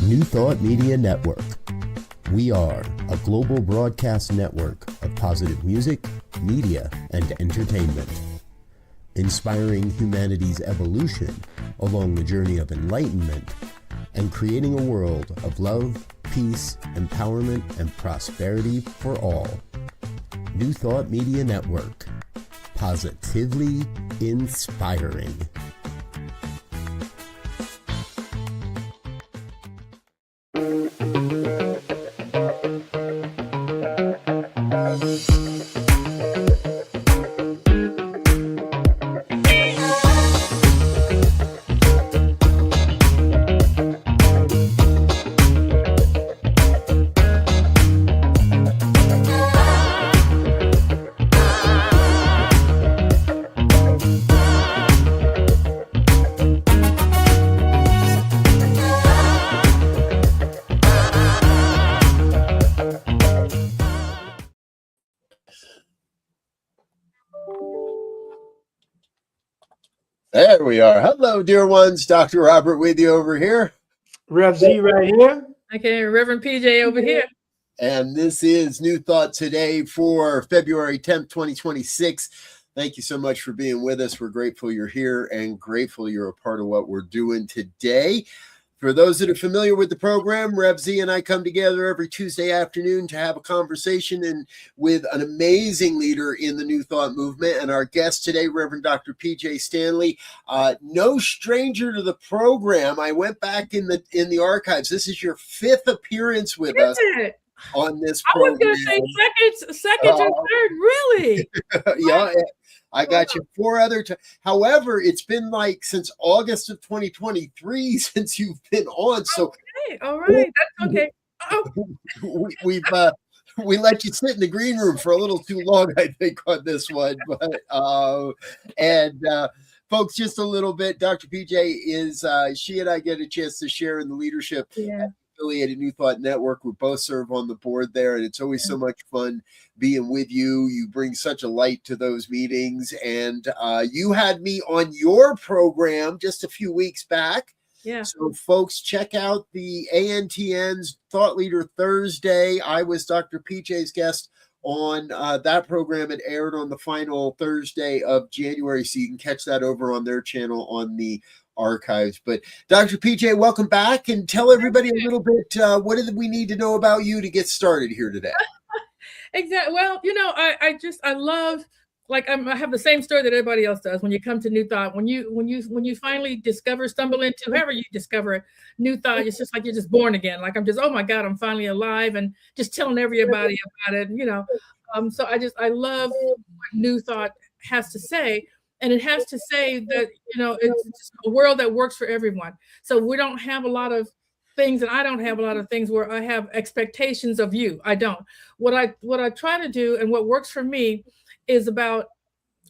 New Thought Media Network. We are a global broadcast network of positive music, media, and entertainment, inspiring humanity's evolution along the journey of enlightenment and creating a world of love, peace, empowerment, and prosperity for all. New Thought Media Network. Positively inspiring. There we are. Hello, dear ones. Dr. Robert with you over here. Rev Z right here. Okay, Reverend Pjae over here. And this is New Thought today for February 10th, 2026. Thank you so much for being with us. We're grateful you're here and grateful you're a part of what we're doing today. For those that are familiar with the program, Rev Z and I come together every Tuesday afternoon to have a conversation and with an amazing leader in the New Thought movement. And our guest today, Reverend Dr. Pjae Stanley, no stranger to the program. I went back in the archives. This is your fifth appearance with us on this program. I was going to say second or third, really? Yeah. I got you 4 other times. However, it's been like since August of 2023 since you've been on. So, okay, all right, that's okay. We let you sit in the green room for a little too long, I think, on this one. But folks, just a little bit. Dr. Pjae is she and I get a chance to share in the leadership. Yeah. Affiliated New Thought Network. We both serve on the board there, and it's always so much fun being with you. You bring such a light to those meetings, and you had me on your program just a few weeks back. Yeah. So, folks, check out the ANTN's Thought Leader Thursday. I was Dr. Pjae's guest on that program. It aired on the final Thursday of January, so you can catch that over on their channel on the archives. But Dr. Pjae, welcome back, and tell everybody a little bit what do we need to know about you to get started here today. Exactly. Well, I love, like, I have the same story that everybody else does. When you come to New Thought, when you finally stumble into, however you discover it, New Thought, it's just like you're just born again. Like, I'm just, oh my God, I'm finally alive, and just telling everybody about it. So I love what New Thought has to say. And it has to say that, it's just a world that works for everyone. So we don't have a lot of things, and I don't have a lot of things where I have expectations of you. I don't. What I try to do and what works for me is about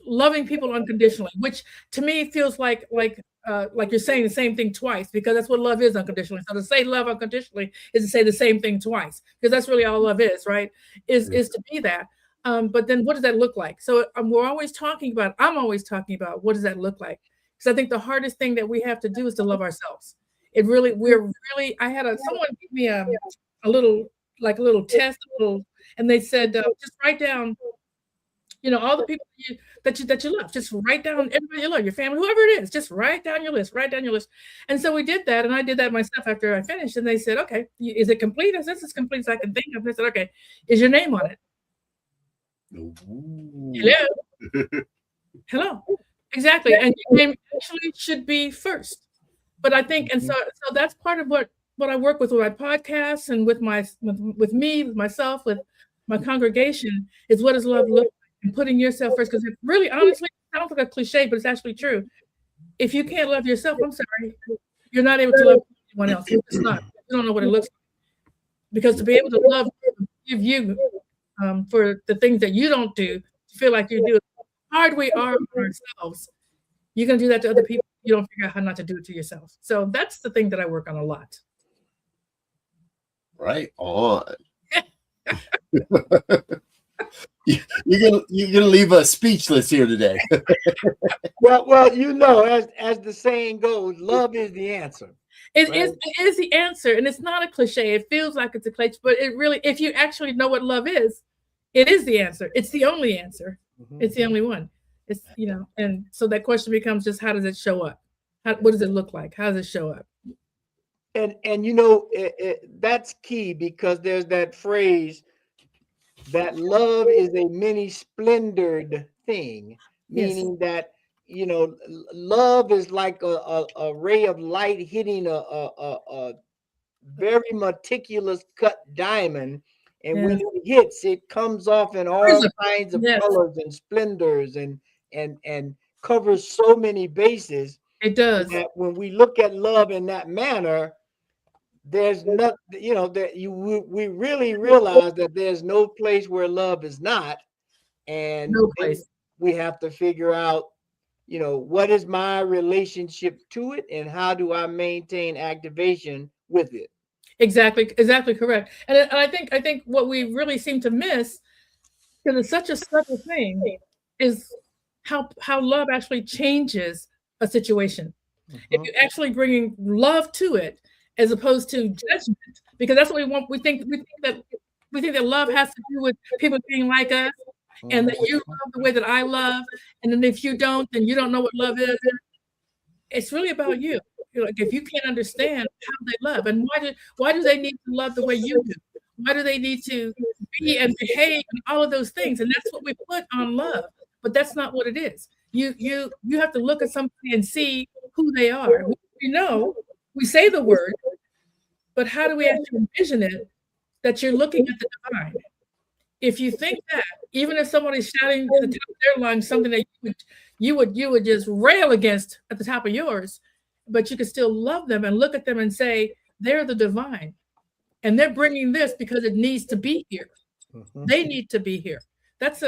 loving people unconditionally, which to me feels like you're saying the same thing twice, because that's what love is, unconditionally. So to say love unconditionally is to say the same thing twice, because that's really all love is, right? Is to be that. But then what does that look like? So I'm always talking about what does that look like? Because I think the hardest thing that we have to do is to love ourselves. I had someone give me a little test, and they said, just write down, all the people that you love. Just write down everybody you love, your family, whoever it is. Just write down your list. And so we did that, and I did that myself after I finished. And they said, okay, is it complete? I said, it's as complete as I can think of. And they said, okay, is your name on it? Hello. Exactly. And your name actually should be first. But I think, and so that's part of what I work with my podcasts and with myself, with my congregation, is what does love look like, and putting yourself first. Because really, honestly, I don't think a cliche, but it's actually true. If you can't love yourself, I'm sorry, you're not able to love anyone else. It's not. You don't know what it looks like. Because to be able to love, give you for the things that you don't do, to feel like you do, how hard we are on ourselves. You're going to do that to other people. You don't figure out how not to do it to yourself. So that's the thing that I work on a lot. Right on. You're gonna leave us speechless here today. Well, as the saying goes, love is the answer. It Right. is it is the answer, and it's not a cliche. It feels like it's a cliche, but it really, if you actually know what love is, it is the answer. It's the only answer. It's the only one. It's, and so that question becomes just, how does it show up? What does it look like? How does it show up? And that's key, because there's that phrase that love is a many splendored thing, Yes. meaning that love is like a ray of light hitting a very meticulous cut diamond, and when Yes. it hits, it comes off in all Prism. kinds of Yes. colors and splendors, and covers so many bases It does. that when we look at love in that manner, there's not, we really realize that there's no place where love is not, and No then place. we have to figure out, what is my relationship to it, and how do I maintain activation with it. Exactly correct. And I think what we really seem to miss, because it's such a subtle thing, is how love actually changes a situation. If you're actually bringing love to it as opposed to judgment, because that's what we want. We think that love has to do with people being like us, and that you love the way that I love, and then if you don't, then you don't know what love is. It's really about you. Like, if you can't understand how they love, and why do they need to love the way you do? Why do they need to be and behave and all of those things? And that's what we put on love, but that's not what it is. You have to look at somebody and see who they are. We say the word, but how do we actually envision it that you're looking at the divine? If you think that, even if somebody's shouting at the top of their lungs something that you would just rail against at the top of yours, but you could still love them and look at them and say, they're the divine, and they're bringing this because it needs to be here. They need to be here. That's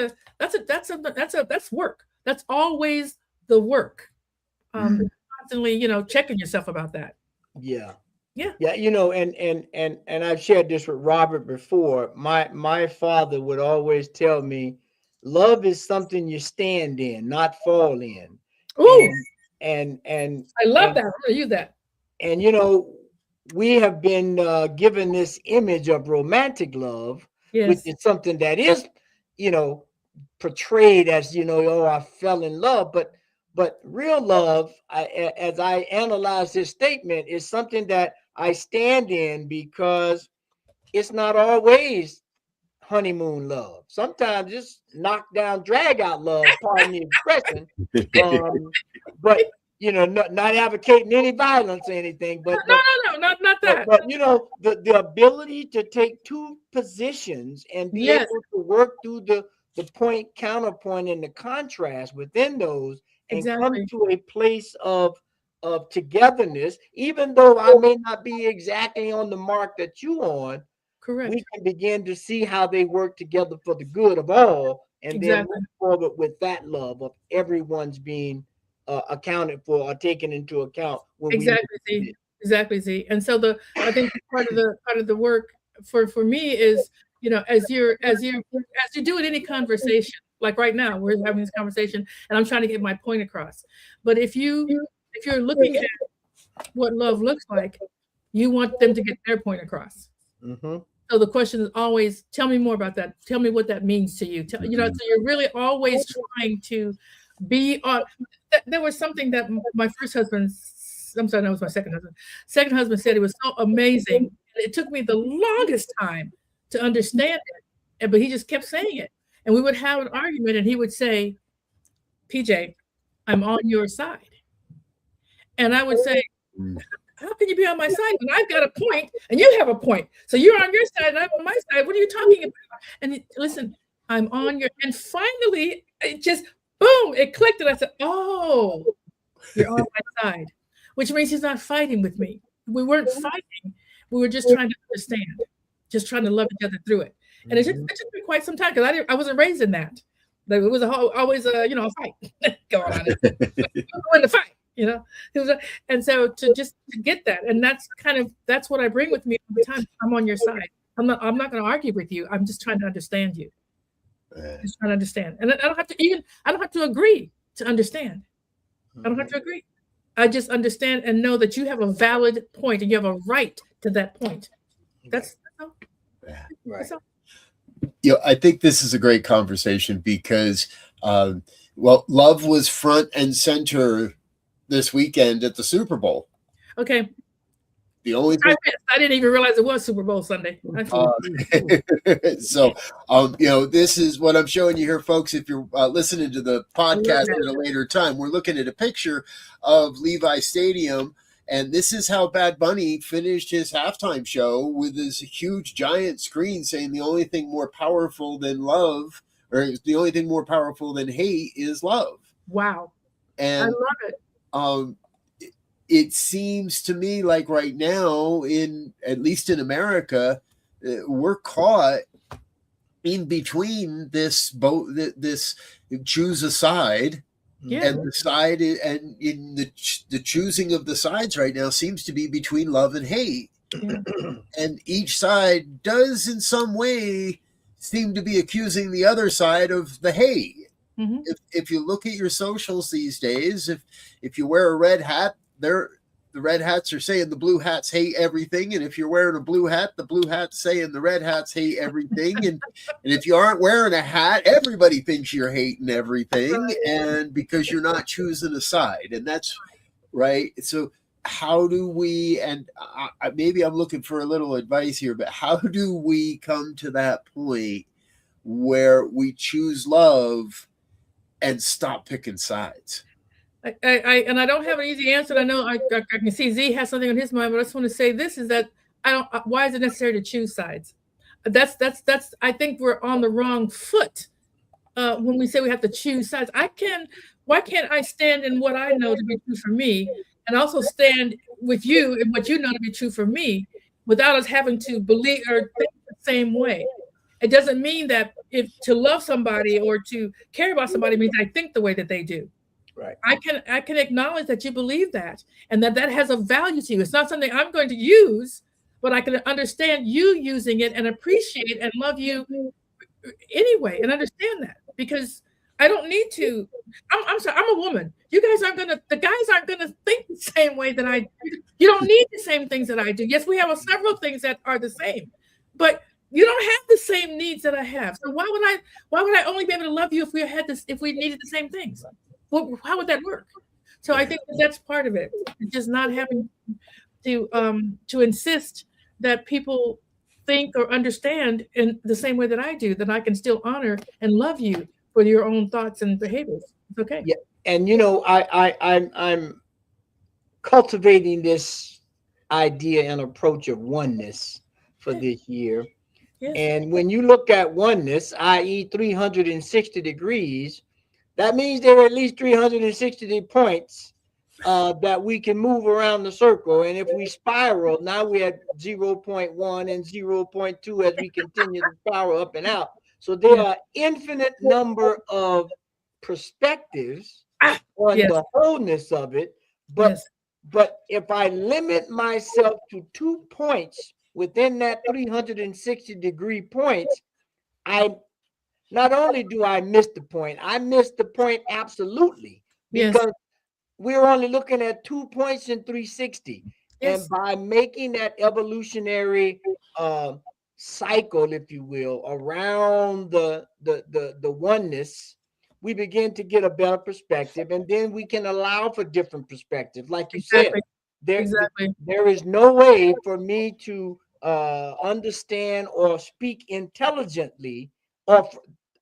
work. That's always the work. Constantly, checking yourself about that. Yeah. Yeah. And I've shared this with Robert before. My father would always tell me, love is something you stand in, not fall in. Ooh, and I love that. I'm gonna use that. And we have been given this image of romantic love, which Yes. is something that is, portrayed as, I fell in love, but real love, as I analyze this statement, is something that I stand in, because it's not always honeymoon love. Sometimes it's knock down, drag out love, pardon the expression. But not advocating any violence or anything, but No, not that. but the ability to take two positions and be Yes. able to work through the point, counterpoint, and the contrast within those, and come Exactly. to a place of togetherness, even though I may not be exactly on the mark that you on. Correct. We can begin to see how they work together for the good of all, and then Exactly. move forward with that love of everyone's being accounted for or taken into account when Exactly. Z. And so I think part of the work for me is, as you do in any conversation, like right now we're having this conversation and I'm trying to get my point across. But if you're looking at what love looks like, you want them to get their point across. So the question is always, tell me more about that. Tell me what that means to you. So you're really always trying to be on. There was something that my first husband, I'm sorry, that was my second husband. Second husband said it was so amazing. And it took me the longest time to understand it, but he just kept saying it. And we would have an argument, and he would say, "PJ, I'm on your side." And I would say, how can you be on my side when I've got a point and you have a point? So you're on your side and I'm on my side. What are you talking about? And listen, I'm on your, and finally it just, boom, it clicked. And I said, oh, you're on my side, which means he's not fighting with me. We weren't fighting. We were just trying to understand, just trying to love each other through it. And it took me quite some time, because I wasn't raised in that. But it was always a fight going on. Going to fight. And so to get that, and that's what I bring with me all the time. I'm on your side. I'm not going to argue with you. I'm just trying to understand you. Just trying to understand. And I don't have to agree to understand. I don't have to agree. I just understand and know that you have a valid point and you have a right to that point. That's all. Right. That's all. I think this is a great conversation because, love was front and center this weekend at the Super Bowl. Okay. The only thing I didn't even realize it was Super Bowl Sunday. So, this is what I'm showing you here, folks. If you're listening to the podcast at a later time, we're looking at a picture of Levi Stadium, and this is how Bad Bunny finished his halftime show with his huge giant screen saying the only thing more powerful than love, or the only thing more powerful than hate is love. Wow. And I love it. It seems to me like right now, at least in America, we're caught in between this choose a side, and the side, and in the choosing of the sides right now seems to be between love and hate, and each side does in some way seem to be accusing the other side of the hate. Mm-hmm. If you look at your socials these days, if you wear a red hat, the red hats are saying the blue hats hate everything, and if you're wearing a blue hat, the blue hats saying the red hats hate everything, and if you aren't wearing a hat, everybody thinks you're hating everything, and because you're not choosing a side, and that's right. So how do we? And maybe I'm looking for a little advice here, but how do we come to that point where we choose love and stop picking sides? I don't have an easy answer. I know I can see Z has something on his mind, but I just want to say this is that why is it necessary to choose sides? That's I think we're on the wrong foot when we say we have to choose sides. Why can't I stand in what I know to be true for me and also stand with you in what you know to be true for me without us having to believe or think the same way? It doesn't mean that if to love somebody or to care about somebody means I think the way that they do. Right. I can acknowledge that you believe that and that has a value to you. It's not something I'm going to use, but I can understand you using it and appreciate and love you anyway and understand that, because I don't need to. I'm sorry, I'm a woman. The guys aren't gonna think the same way that I do. You don't need the same things that I do. Yes, we have several things that are the same, but you don't have the same needs that I have. So why would I only be able to love you if we needed the same things? Well, how would that work? So I think that's part of it. Just not having to insist that people think or understand in the same way that I do, that I can still honor and love you for your own thoughts and behaviors. It's okay. Yeah, and I'm cultivating this idea and approach of oneness for this year. Yes. And when you look at oneness, i.e., 360 degrees, that means there are at least 360 points that we can move around the circle. And if we spiral, now we're at 0.1 and 0.2 as we continue to spiral up and out. So there are infinite number of perspectives on the wholeness of it. But if I limit myself to 2 points within that 360 degree points, not only do I miss the point, I miss the point absolutely, because we're only looking at 2 points in 360. Yes. And by making that evolutionary cycle, if you will, around the oneness, we begin to get a better perspective, and then we can allow for different perspectives. Like you said, there is no way for me to understand or speak intelligently, or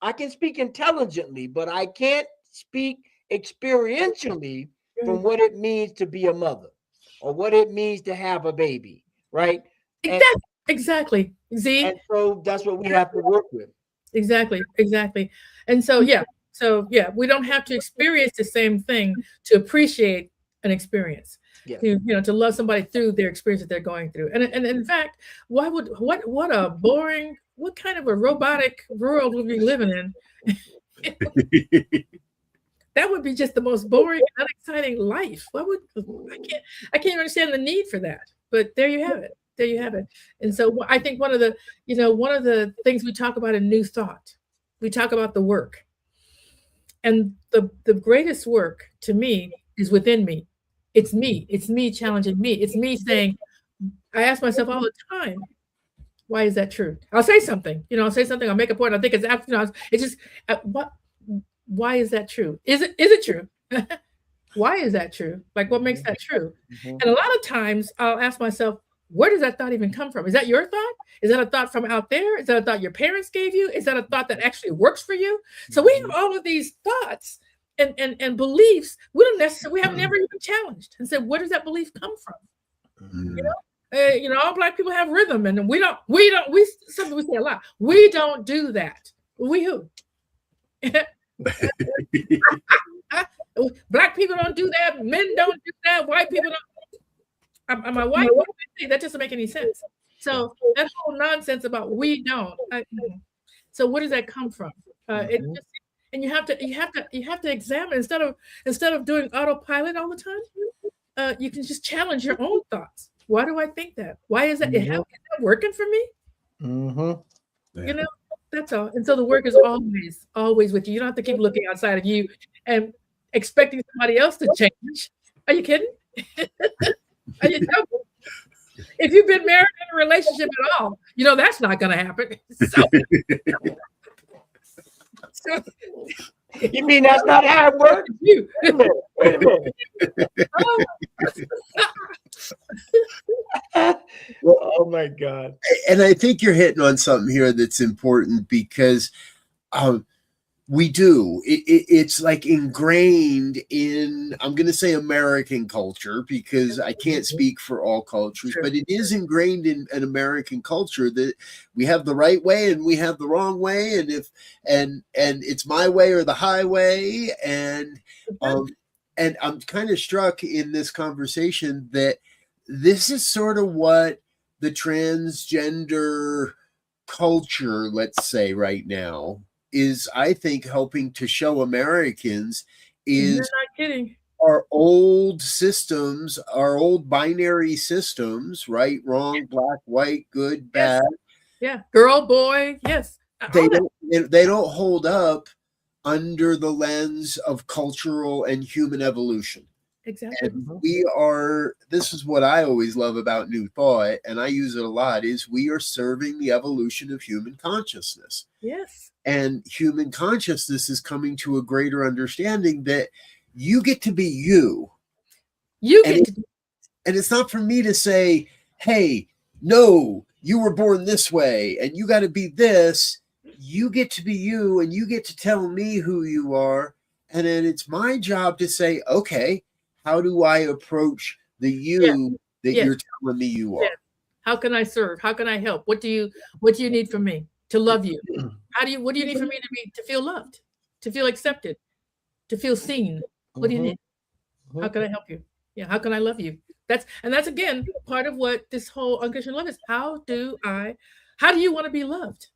I can speak intelligently, but I can't speak experientially from what it means to be a mother or what it means to have a baby, right? Exactly. Z. And so that's what we have to work with. Exactly. And so, we don't have to experience the same thing to appreciate an experience. Yes. To love somebody through their experience that they're going through. And in fact, what a boring, what kind of a robotic world would we be living in? That would be just the most boring, unexciting life. I can't understand the need for that. But there you have it. And so I think one of the things we talk about in New Thought We talk about the work. And the greatest work to me is within me. It's me. It's me challenging me. It's me saying, I ask myself all the time, why is that true? I'll say something, I'll say something, I'll make a point. I think it's it's just what why is that true? Is it true? Why is that true? Like, what makes that true? And a lot of times I'll ask myself, where does that thought even come from? Is that your thought? Is that a thought from out there? Is that a thought your parents gave you? Is that a thought that actually works for you? So we have all of these thoughts and beliefs we have never even challenged and said, where does that belief come from? All Black people have rhythm, and something we say a lot. We don't do that. We who? Black people don't do that. Men don't do that. White people don't. Am I white? That doesn't make any sense. So that whole nonsense about we don't. So where does that come from? And you have to examine instead of doing autopilot all the time. You can just challenge your own thoughts. Why do I think that? Why is that? Is that working for me? That's all. And so the work is always with you. You don't have to keep looking outside of you and expecting somebody else to change. Are you kidding? Are you joking? If you've been married in a relationship at all, that's not going to happen. So, you mean that's not how it works? Wait a minute. Oh my God. And I think you're hitting on something here that's important because we do. It's like ingrained in, I'm going to say American culture because I can't speak for all cultures, but it is ingrained in an American culture that we have the right way and we have the wrong way. And it's my way or the highway. And I'm kind of struck in this conversation that this is sort of what the transgender culture, let's say right now, is, I think, helping to show Americans is you're not kidding. Our old systems, our old binary systems, right, wrong, black, white, good, bad. Yeah, girl, boy, yes. They don't hold up under the lens of cultural and human evolution. Exactly. And this is what I always love about New Thought, and I use it a lot, is we are serving the evolution of human consciousness. Yes. And human consciousness is coming to a greater understanding that you get to be you. And it's not for me to say, hey, no, you were born this way and you got to be this. You get to be you and you get to tell me who you are. And then it's my job to say, okay, how do I approach the you that you're telling me you are? Yeah. How can I serve? How can I help? What do you need from me to love you? What do you need from me to feel loved, to feel accepted, to feel seen? What do you need? How can I help you? Yeah. How can I love you? That's again, part of what this whole unconditional love is. How do you want to be loved?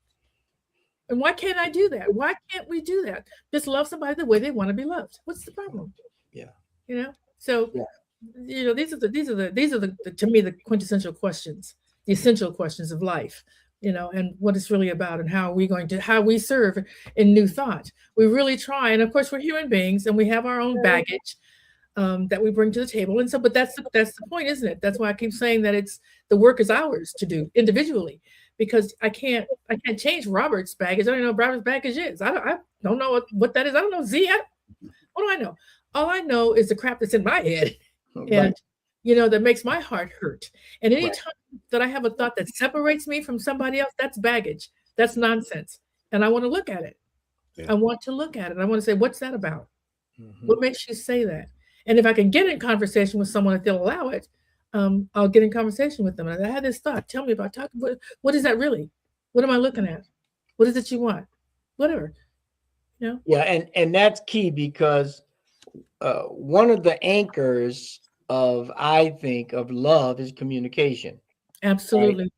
And why can't I do that? Why can't we do that? Just love somebody the way they want to be loved. What's the problem? Yeah. So, these are the to me, the quintessential questions, the essential questions of life, and what it's really about and how we serve in New Thought. We really try. And of course, we're human beings and we have our own baggage that we bring to the table. And so, but that's the point, isn't it? That's why I keep saying that the work is ours to do individually, because I can't change Robert's baggage. I don't know what Robert's baggage is. I don't know what that is. I don't know. What do I know? All I know is the crap that's in my head, and that makes my heart hurt. And anytime that I have a thought that separates me from somebody else, that's baggage. That's nonsense. And I want to look at it. I want to look at it. I want to say, what's that about? What makes you say that? And if I can get in conversation with someone, if they'll allow it, I'll get in conversation with them. And I had this thought. Tell me about talking. What is that really? What am I looking at? What is it you want? Whatever. Yeah, and that's key, because one of the anchors of love is communication. Absolutely. Right?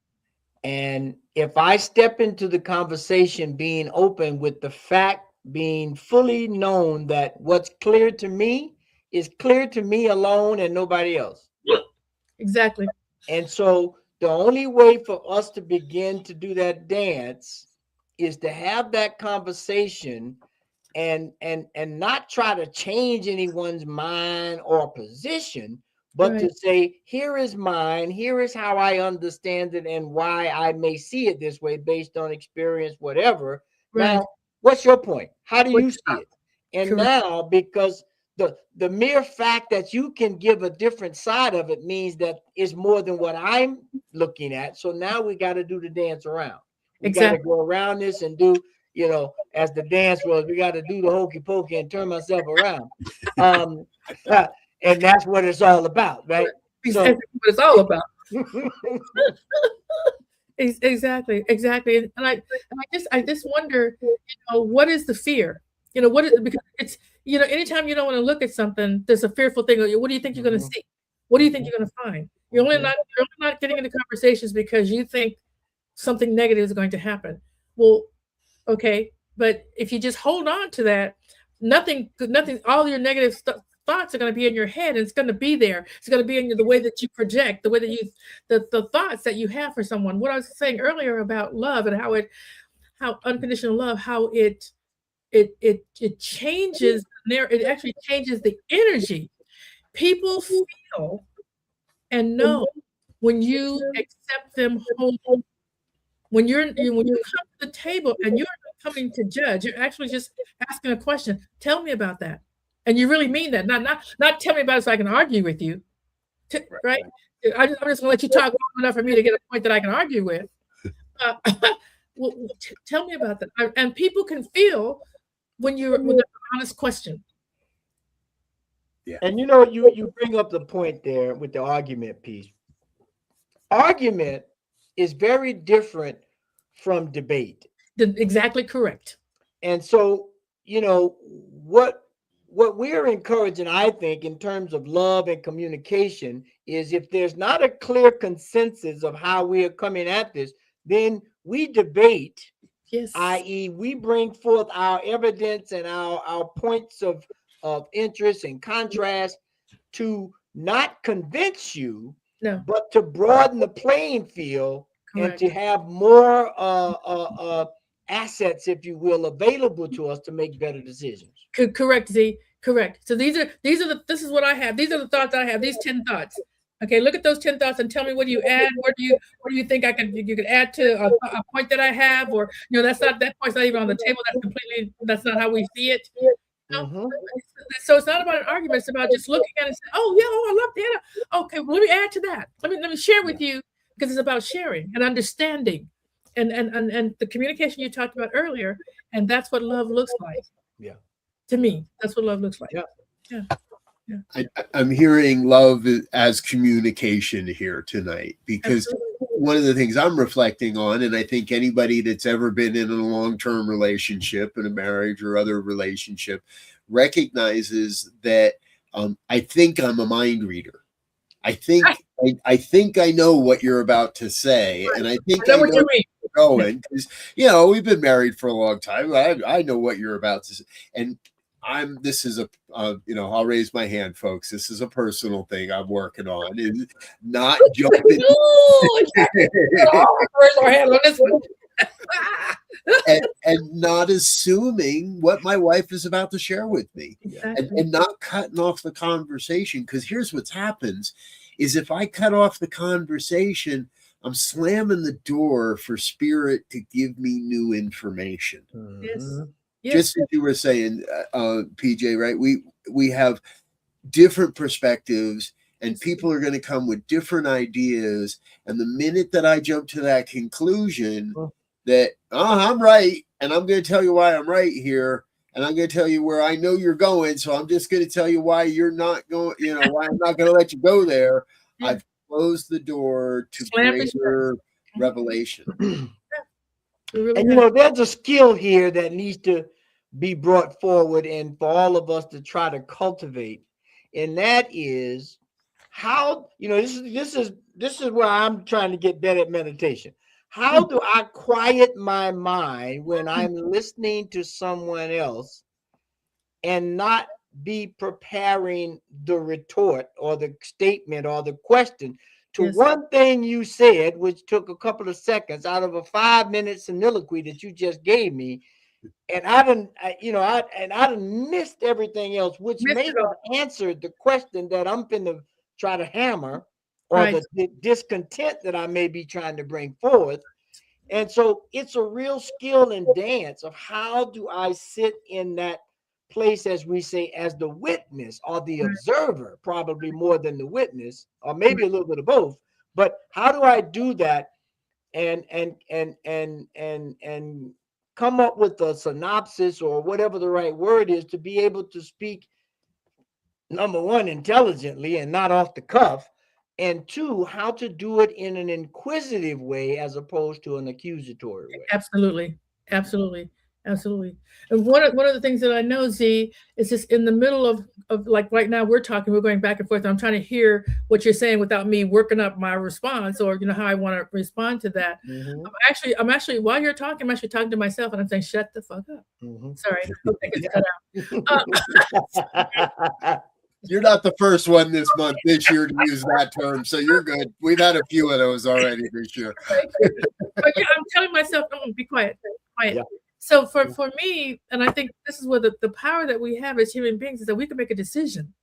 And if I step into the conversation being open with the fact being fully known that what's clear to me is clear to me alone and nobody else. Exactly. And so the only way for us to begin to do that dance is to have that conversation and not try to change anyone's mind or position, but to say, here is mine, here is how I understand it and why I may see it this way based on experience, whatever. Now, what's your point? How do you see it? And now, because the mere fact that you can give a different side of it means that it's more than what I'm looking at. So now we got to do the dance around. We got to go around this and do, you know, as the dance was, we got to do the hokey pokey and turn myself around. And that's what it's all about, right? So, what it's all about. Exactly. And I just wonder, you know, what is the fear? You know, what is, because it's, you know, anytime you don't want to look at something, there's a fearful thing. What do you think you're going to see? What do you think you're going to find? You're only not getting into conversations because you think something negative is going to happen. Well, okay, but if you just hold on to that, nothing, all your negative thoughts are going to be in your head, and it's going to be there. It's going to be in the way that you project, the way that you, the thoughts that you have for someone. What I was saying earlier about love and how unconditional love, how it changes, it actually changes the energy. People feel and know when you accept them whole. When you come to the table and you're not coming to judge, you're actually just asking a question. Tell me about that, and you really mean that. Not tell me about it so I can argue with you, right? I'm just going to let you talk long enough for me to get a point that I can argue with. Well, tell me about that. And people can feel when you're with an honest question. Yeah. And you know, you bring up the point there with the argument piece. Argument is very different from debate. Exactly correct. And so, you know, what we're encouraging, I think, in terms of love and communication is if there's not a clear consensus of how we are coming at this, then we debate, i.e. we bring forth our evidence and our points of interest and contrast to not convince you, but to broaden the playing field. Correct. And to have more assets, if you will, available to us to make better decisions. Correct, Z. Correct. So this is what I have. These are the thoughts I have. These 10 thoughts. Okay, look at those 10 thoughts and tell me what do you add? What do you think you could add to a point that I have? Or that point's not even on the table. That's not how we see it. So it's not about an argument. It's about just looking at it and saying, oh yeah, I love that. Okay, well, let me add to that. Let me share with you, because it's about sharing and understanding and the communication you talked about earlier. And that's what love looks like. Yeah. To me, that's what love looks like. Yeah. I'm hearing love as communication here tonight, because one of the things I'm reflecting on, and I think anybody that's ever been in a long-term relationship, in a marriage or other relationship, recognizes that I think I'm a mind reader. I think I know what you're about to say, and I think I know what you mean. Going, because we've been married for a long time. I know what you're about to say, and this is I'll raise my hand, folks. This is a personal thing I'm working on. Is not jumping. and not assuming what my wife is about to share with me, and not cutting off the conversation. Because here's what happens is if I cut off the conversation, I'm slamming the door for spirit to give me new information. Yes. Just as you were saying, PJ, right? We have different perspectives, and people are going to come with different ideas. And the minute that I jump to that conclusion that I'm right, and I'm going to tell you why I'm right here, and I'm going to tell you where I know you're going, so I'm just going to tell you why you're not going, why I'm not going to let you go there. I've closed the door to greater revelation. And there's a skill here that needs to be brought forward and for all of us to try to cultivate, and that is how this is where I'm trying to get better at meditation. How do I quiet my mind when I'm listening to someone else and not be preparing the retort or the statement or the question? to one thing you said, which took a couple of seconds out of a 5-minute soliloquy that you just gave me. And I done missed everything else, which may have answered the question that I'm finna try to hammer, or the discontent that I may be trying to bring forth. And so it's a real skill and dance of how do I sit in that place, as we say, as the witness or the observer, probably more than the witness, or maybe a little bit of both. But how do I do that and come up with a synopsis or whatever the right word is to be able to speak, number one, intelligently and not off the cuff, and two, how to do it in an inquisitive way as opposed to an accusatory way. Absolutely. And one of the things that I know, Z, is just in the middle of like right now we're talking, we're going back and forth. I'm trying to hear what you're saying without me working up my response, or how I want to respond to that. I'm actually while you're talking, I'm actually talking to myself, and I'm saying, shut the fuck up. Sorry, cut out. You're not the first one this year to use that term, so you're good. We've had a few of those already this year. But yeah, I'm telling myself, be quiet. Yeah. So for me, and I think this is where the power that we have as human beings is that we can make a decision.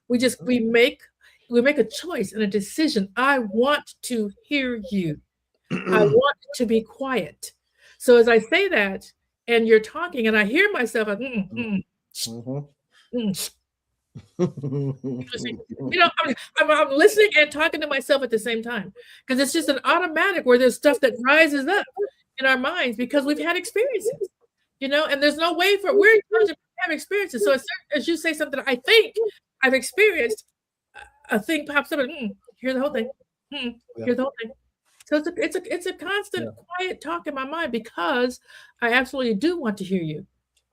We make a choice and a decision. I want to hear you. I want to be quiet. So as I say that, and you're talking, and I hear myself, I'm listening and talking to myself at the same time, because it's just an automatic where there's stuff that rises up in our minds because we've had experiences, and there's no way for we're intelligent to have experiences. So as you say something I think I've experienced, a thing pops up and hear the whole thing. Hear the whole thing. So it's a constant quiet talk in my mind because I absolutely do want to hear you.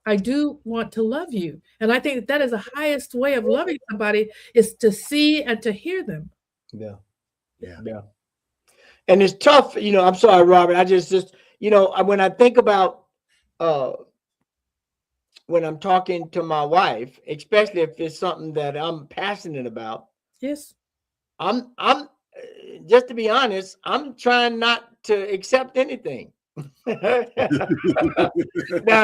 I do want to love you. And I think that is the highest way of loving somebody, is to see and to hear them. Yeah. And it's tough, I'm sorry, Robert. I just when I think about when I'm talking to my wife, especially if it's something that I'm passionate about. Yes. I'm just to be honest, I'm trying not to accept anything. Now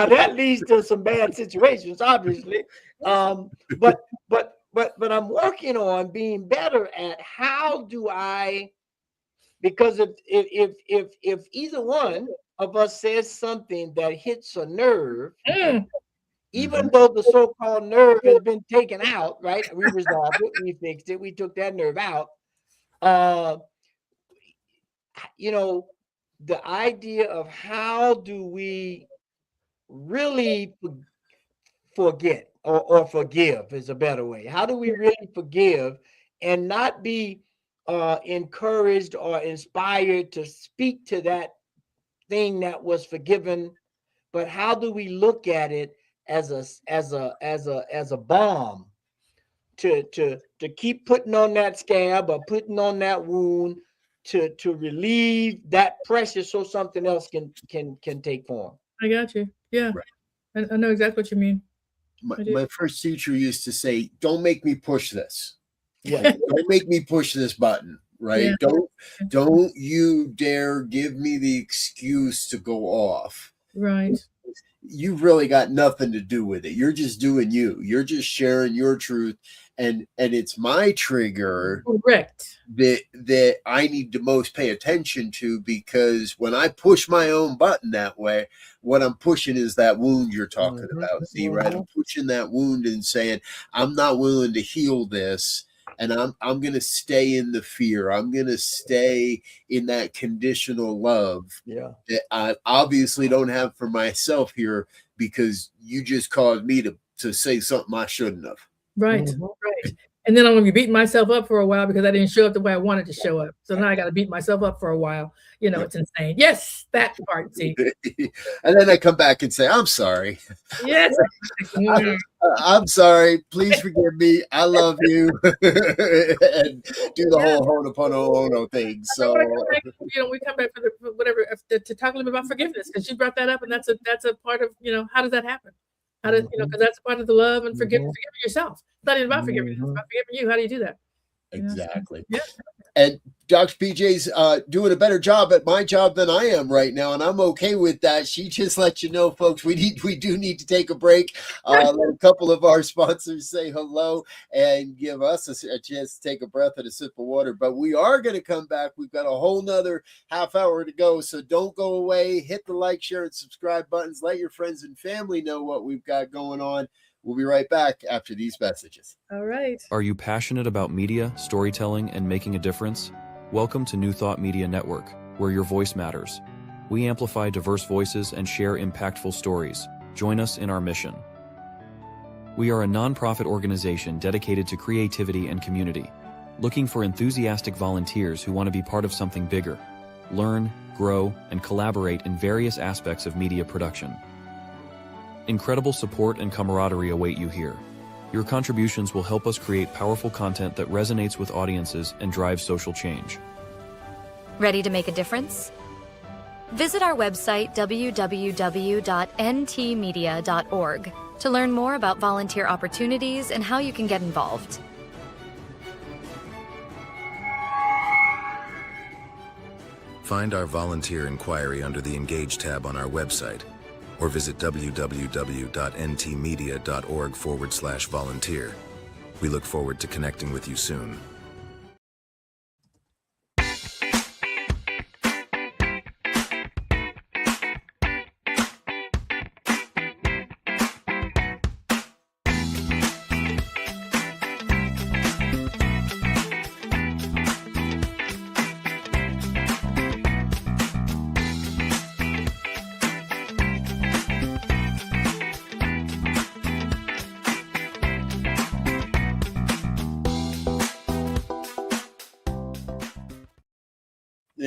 that leads to some bad situations, obviously. But I'm working on being better at how do I, because if either one of us says something that hits a nerve, even though the so-called nerve has been taken out, right? We resolved it, we fixed it, we took that nerve out. The idea of how do we really forget or forgive is a better way. How do we really forgive and not be encouraged or inspired to speak to that thing that was forgiven, but how do we look at it as a balm to keep putting on that scab or putting on that wound to relieve that pressure so something else can take form. I got you. Yeah. Right. I know exactly what you mean. My first teacher used to say, don't make me push this. Yeah. Don't make me push this button. Right. Yeah. Don't you dare give me the excuse to go off. Right. You've really got nothing to do with it. You're just doing you. You're just sharing your truth. And it's my trigger. Correct. That I need to most pay attention to, because when I push my own button that way, what I'm pushing is that wound you're talking about. See, right? I'm pushing that wound and saying, I'm not willing to heal this. And I'm going to stay in the fear. I'm going to stay in that conditional love that I obviously don't have for myself here, because you just caused me to say something I shouldn't have. Right. Right. And then I'm going to be beating myself up for a while because I didn't show up the way I wanted to show up. So now I got to beat myself up for a while. It's insane. Yes, that part. See. And then I come back and say, I'm sorry. Yes. I'm sorry. Please forgive me. I love you. And do the whole Ho'oponopono thing. So we come back for whatever to talk a little bit about forgiveness, because you brought that up, and that's a part of how does that happen? How does because that's part of the love and forgiving yourself. It's not even about forgiving. It's about forgiving you. How do you do that? Exactly. Yeah. And Dr. PJ's doing a better job at my job than I am right now, and I'm okay with that. She just let you know, folks, we do need to take a break. Let a couple of our sponsors say hello and give us a chance to take a breath and a sip of water. But we are going to come back. We've got a whole nother half hour to go, so don't go away. Hit the like, share, and subscribe buttons. Let your friends and family know what we've got going on. We'll be right back after these messages. All right. Are you passionate about media, storytelling, and making a difference? Welcome to New Thought Media Network, where your voice matters. We amplify diverse voices and share impactful stories. Join us in our mission. We are a nonprofit organization dedicated to creativity and community, looking for enthusiastic volunteers who want to be part of something bigger, learn, grow, and collaborate in various aspects of media production. Incredible support and camaraderie await you here. Your contributions will help us create powerful content that resonates with audiences and drives social change. Ready to make a difference? Visit our website www.ntmedia.org to learn more about volunteer opportunities and how you can get involved. Find our volunteer inquiry under the Engage tab on our website, or visit www.ntmedia.org/volunteer. We look forward to connecting with you soon.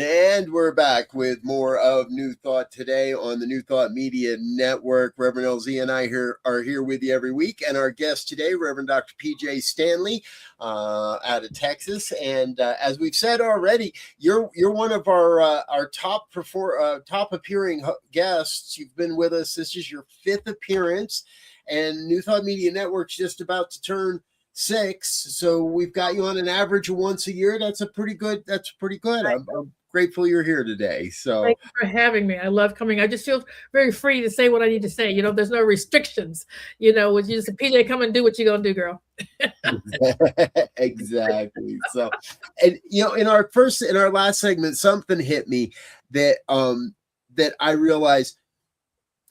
And we're back with more of New Thought today on the New Thought Media Network. Reverend Elzia and I are here with you every week. And our guest today, Reverend Dr. Pjae Stanley out of Texas. And as we've said already, you're one of our top appearing guests. You've been with us. This is your 5th appearance. And New Thought Media Network's just about to turn 6. So we've got you on an average of once a year. That's pretty good. I'm grateful you're here today. So thank you for having me. I love coming. I just feel very free to say what I need to say. There's no restrictions. When you just PJ, come and do what you're gonna do, girl. Exactly. So, and in our last segment, something hit me that I realized.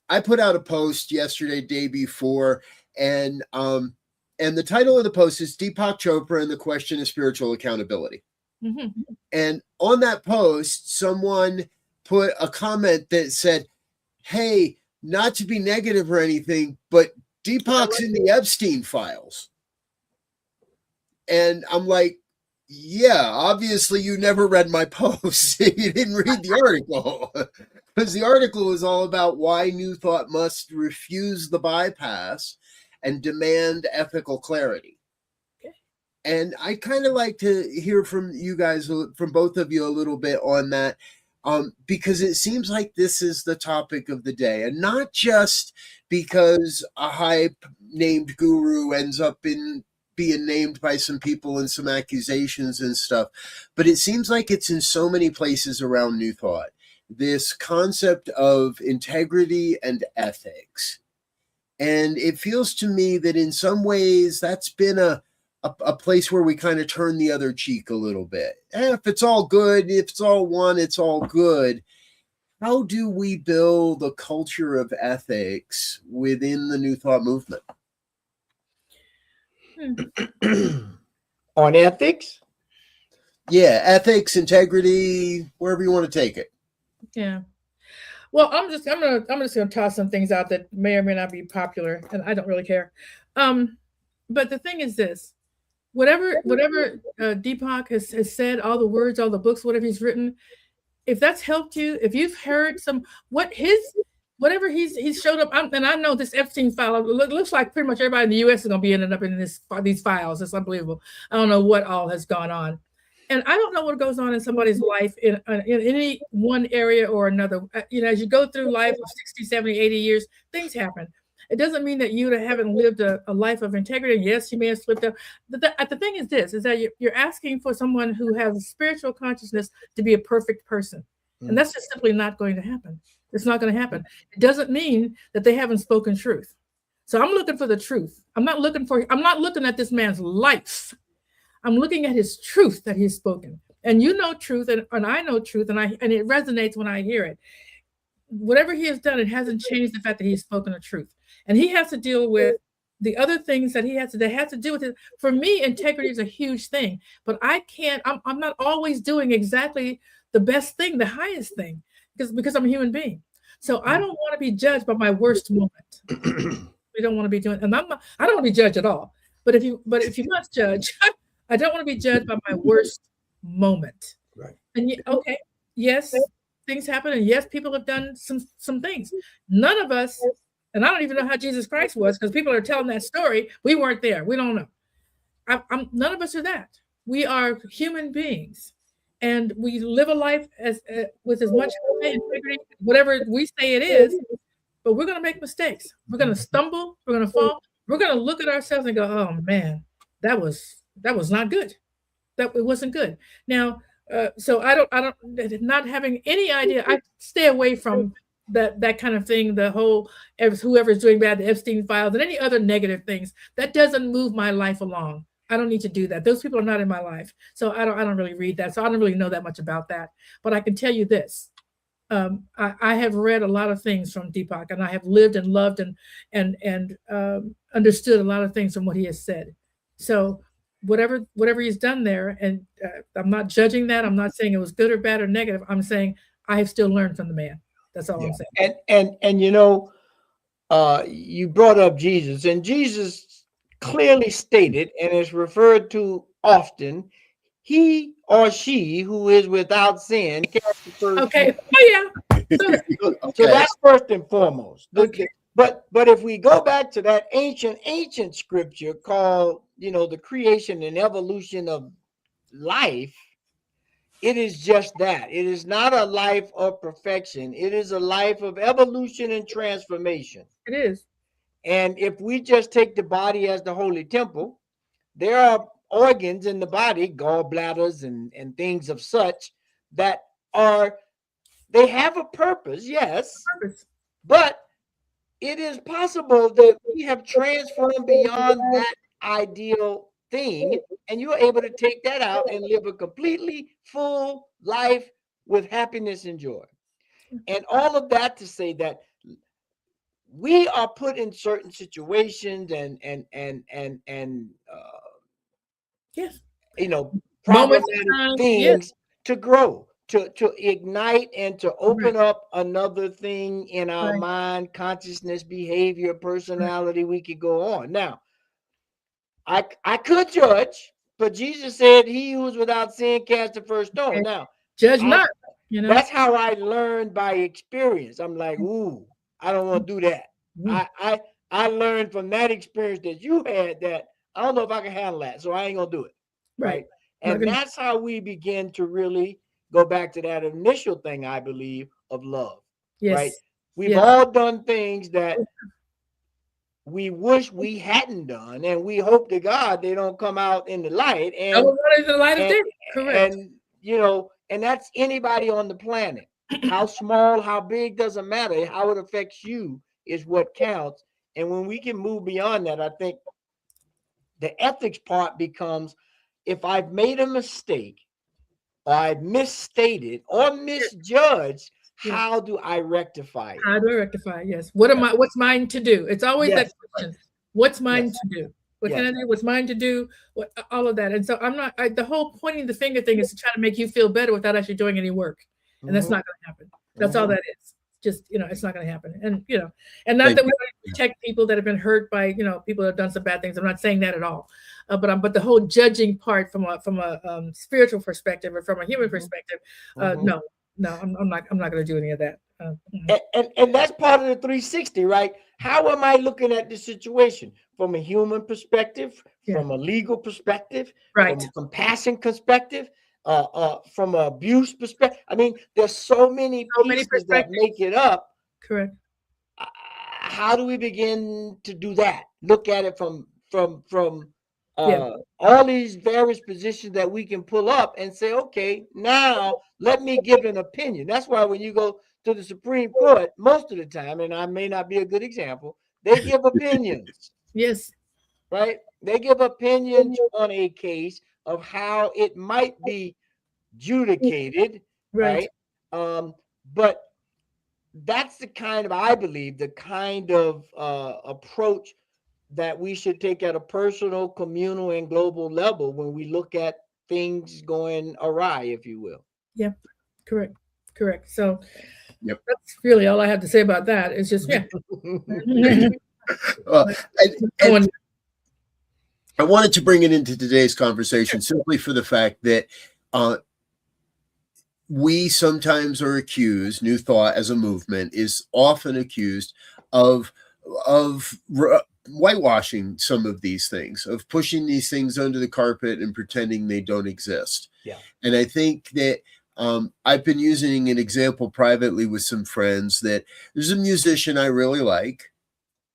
I put out a post yesterday, day before, and the title of the post is Deepak Chopra and the Question of Spiritual Accountability. Mm-hmm. And on that post, someone put a comment that said, hey, not to be negative or anything, but Deepak's in the Epstein files. And I'm like, yeah, obviously you never read my post. You didn't read the article. Because the article is all about why New Thought must refuse the bypass and demand ethical clarity. And I kind of like to hear from you guys, from both of you a little bit on that, because it seems like this is the topic of the day. And not just because a high-named guru ends up being named by some people and some accusations and stuff, but it seems like it's in so many places around New Thought. This concept of integrity and ethics. And it feels to me that in some ways that's been a place where we kind of turn the other cheek a little bit. If it's all good, if it's all one, it's all good. How do we build a culture of ethics within the New Thought movement? On ethics? Yeah, ethics, integrity, wherever you want to take it. Yeah. Well, I'm just gonna toss some things out that may or may not be popular, and I don't really care. But the thing is this: whatever Deepak has said, all the words, all the books, whatever he's written, if that's helped you, if you've heard whatever he's showed up, and I know this Epstein file looks like pretty much everybody in the U.S. is going to be ending up in these files. It's unbelievable. I don't know what all has gone on. And I don't know what goes on in somebody's life in any one area or another. As you go through life of 60, 70, 80 years, things happen. It doesn't mean that you haven't lived a life of integrity. And yes, you may have slipped up. The thing is this, is that you're asking for someone who has a spiritual consciousness to be a perfect person. And that's just simply not going to happen. It's not going to happen. It doesn't mean that they haven't spoken truth. So I'm looking for the truth. I'm not looking at this man's life. I'm looking at his truth that he's spoken. And you know truth, and I know truth, and it resonates when I hear it. Whatever he has done, it hasn't changed the fact that he's spoken the truth. And he has to deal with the other things that that has to do with it. For me, integrity is a huge thing, but I'm not always doing exactly the best thing, the highest thing, because I'm a human being. So I don't want to be judged by my worst moment. We don't want to be doing, and I don't want to be judged at all. But if you must judge, I don't want to be judged by my worst moment. Right. And okay, yes, things happen, and yes, people have done some things. None of us, and I don't even know how Jesus Christ was, because people are telling that story. We weren't there. We don't know. None of us are that. We are human beings, and we live a life with as much integrity, whatever we say it is. But we're going to make mistakes. We're going to stumble. We're going to fall. We're going to look at ourselves and go, "Oh man, that was not good. It wasn't good." Now, so I don't, not having any idea. I stay away from that kind of thing. The whole whoever's doing bad, the Epstein files, and any other negative things. That doesn't move my life along. I don't need to do that. Those people are not in my life, so I don't really read that. So I don't really know that much about that. But I can tell you this. I have read a lot of things from Deepak, and I have lived and loved and understood a lot of things from what he has said. So whatever he's done there, and I'm not judging that. I'm not saying it was good or bad or negative. I'm saying I have still learned from the man. That's all I'm saying. And you brought up Jesus, and Jesus clearly stated, and is referred to often, he or she who is without sin cast the first Okay. Oh yeah. So that's first and foremost. Okay. But if we go back to that ancient scripture called, the creation and evolution of life, it is just that. It is not a life of perfection. It is a life of evolution and transformation. It is. And if we just take the body as the holy temple, there are organs in the body, gallbladders and things of such, that they have a purpose, yes, but it is possible that we have transformed beyond that ideal thing, and you're able to take that out and live a completely full life with happiness and joy. And all of that to say that we are put in certain situations and yes, problematic things to grow, to ignite, and to open up another thing in our mind, consciousness, behavior, personality. We could go on. Now, I could judge, but Jesus said, "He who is without sin cast the first stone." Now, judge not. That's how I learned by experience. I'm like, ooh, I don't want to do that. I learned from that experience that you had that I don't know if I can handle that, so I ain't gonna do it. Right. And that's how we begin to really go back to that initial thing, I believe, of love. Yes. Right. We've all done things that we wish we hadn't done, and we hope to God they don't come out in the light. And correct. And that's anybody on the planet. How small, how big, doesn't matter. How it affects you is what counts. And when we can move beyond that, I think the ethics part becomes, if I've made a mistake, or I've misstated or misjudged, how do I rectify it? How do I rectify it? Yes. What's mine to do? It's always that question. What's mine to do? What can I do? What's mine to do? All of that. And so the whole pointing the finger thing is to try to make you feel better without actually doing any work. And that's not going to happen. That's all that is. Just, it's not going to happen. And, and not that we want to protect people that have been hurt by, people that have done some bad things. I'm not saying that at all. But the whole judging part from a spiritual perspective or from a human perspective, no, I'm not going to do any of that. And that's part of the 360, right? How am I looking at the situation from a human perspective, from a legal perspective, from a compassion perspective, from an abuse perspective? I mean, there's so many pieces that make it up. Correct. how do we begin to do that? Look at it from Yeah. all these various positions that we can pull up and say, okay, now let me give an opinion. That's why when you go to the Supreme Court, most of the time, and I may not be a good example, they give opinions, Yes. right? They give opinions on a case of how it might be adjudicated, Right. right? But that's the kind of, I believe, the kind of approach that we should take at a personal, communal, and global level when we look at things going awry, if you will. Yeah. Correct. Correct. So Yep. that's really all I have to say about that. It's just, yeah. And I wanted to bring it into today's conversation simply for the fact that we sometimes are accused, New Thought as a movement is often accused of whitewashing some of these things, of pushing these things under the carpet and pretending they don't exist. Yeah. And I think that I've been using an example privately with some friends that there's a musician I really like,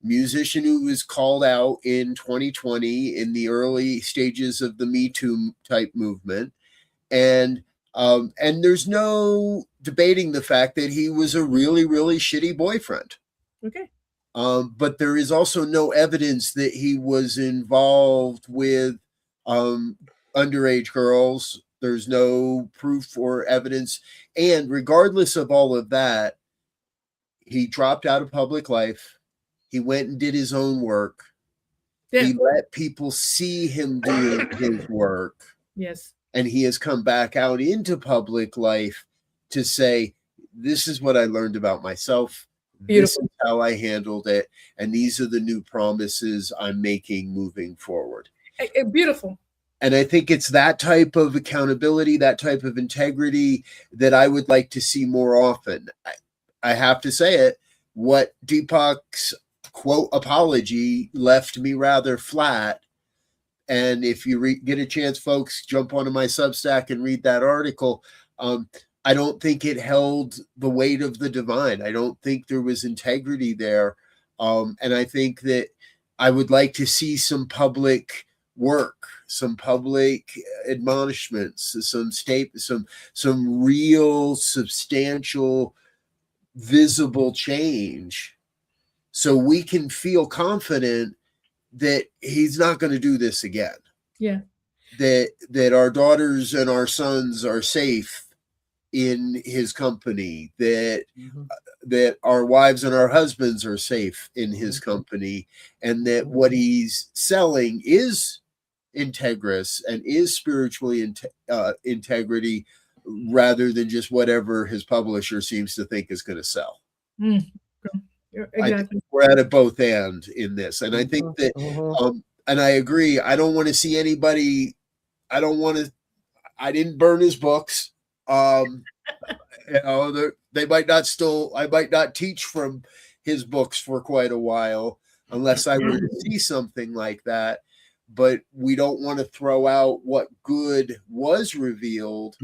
musician who was called out in 2020 in the early stages of the Me Too type movement. And there's no debating the fact that he was a really, really shitty boyfriend. Okay. But there is also no evidence that he was involved with underage girls. There's no proof or evidence. And regardless of all of that, he dropped out of public life. He went and did his own work. Yeah. He let people see him doing his work. Yes. And he has come back out into public life to say, this is what I learned about myself. Beautiful. This is how I handled it. And these are the new promises I'm making moving forward. Beautiful. And I think it's that type of accountability, that type of integrity that I would like to see more often. I have to say it, what Deepak's quote apology left me rather flat. And if you get a chance, folks, jump onto my Substack and read that article. I don't think it held the weight of the divine. I don't think there was integrity there. And I think that I would like to see some public work, some public admonishments, some real substantial visible change so we can feel confident that he's not going to do this again. Yeah. That our daughters and our sons are safe in his company, that our wives and our husbands are safe in his company, and that what he's selling is integrous and is spiritually integrity rather than just whatever his publisher seems to think is going to sell. Exactly. I think we're at a both end in this. And I think that, and I agree, I don't want to see anybody, I didn't burn his books. They might not I might not teach from his books for quite a while unless I were to see something like that. But we don't want to throw out what good was revealed.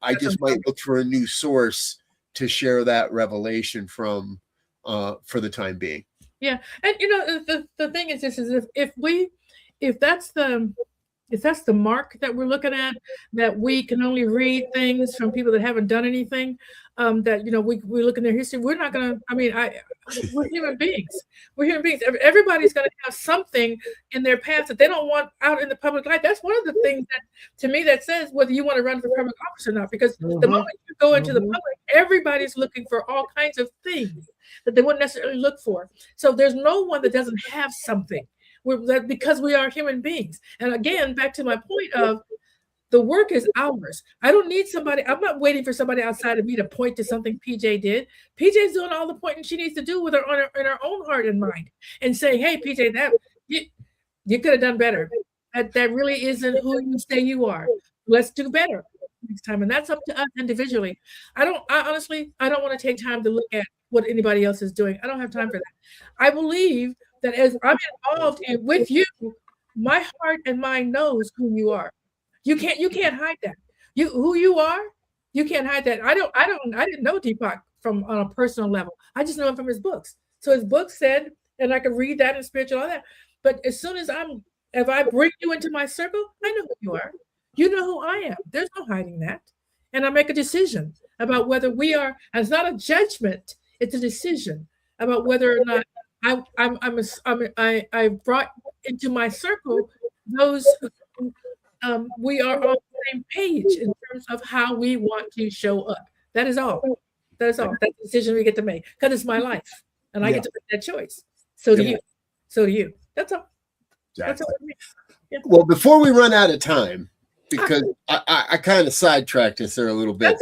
I just might look for a new source to share that revelation from for the time being. Yeah. And the thing is this is if that's the mark that we're looking at, that we can only read things from people that haven't done anything, that we look in their history, we're not gonna, we're human beings. We're human beings. Everybody's gonna have something in their past that they don't want out in the public light. That's one of the things that to me that says whether you want to run for public office or not, because the moment you go into the public, everybody's looking for all kinds of things that they wouldn't necessarily look for. So there's no one that doesn't have something. Because we are human beings. And again, back to my point of the work is ours. I don't need somebody. I'm not waiting for somebody outside of me to point to something PJ did. PJ's doing all the pointing she needs to do with her in her own heart and mind and saying, hey, PJ, that you could have done better. That really isn't who you say you are. Let's do better next time. And that's up to us individually. I honestly don't want to take time to look at what anybody else is doing. I don't have time for that. I believe that as I'm involved with you, my heart and mind knows who you are. You can't hide that. Who you are, you can't hide that. I didn't know Deepak on a personal level. I just know him from his books. So his book said, and I could read that in spiritual, all that. But as soon as if I bring you into my circle, I know who you are. You know who I am. There's no hiding that. And I make a decision about whether we are, and it's not a judgment, it's a decision about whether or not I brought into my circle those who we are on the same page in terms of how we want to show up. That is all. That is all. That's the decision we get to make because it's my life and I get to make that choice. So do you. So do you. That's all. Exactly. That's all I mean. Yeah. Well, before we run out of time, because I kind of sidetracked us there a little bit.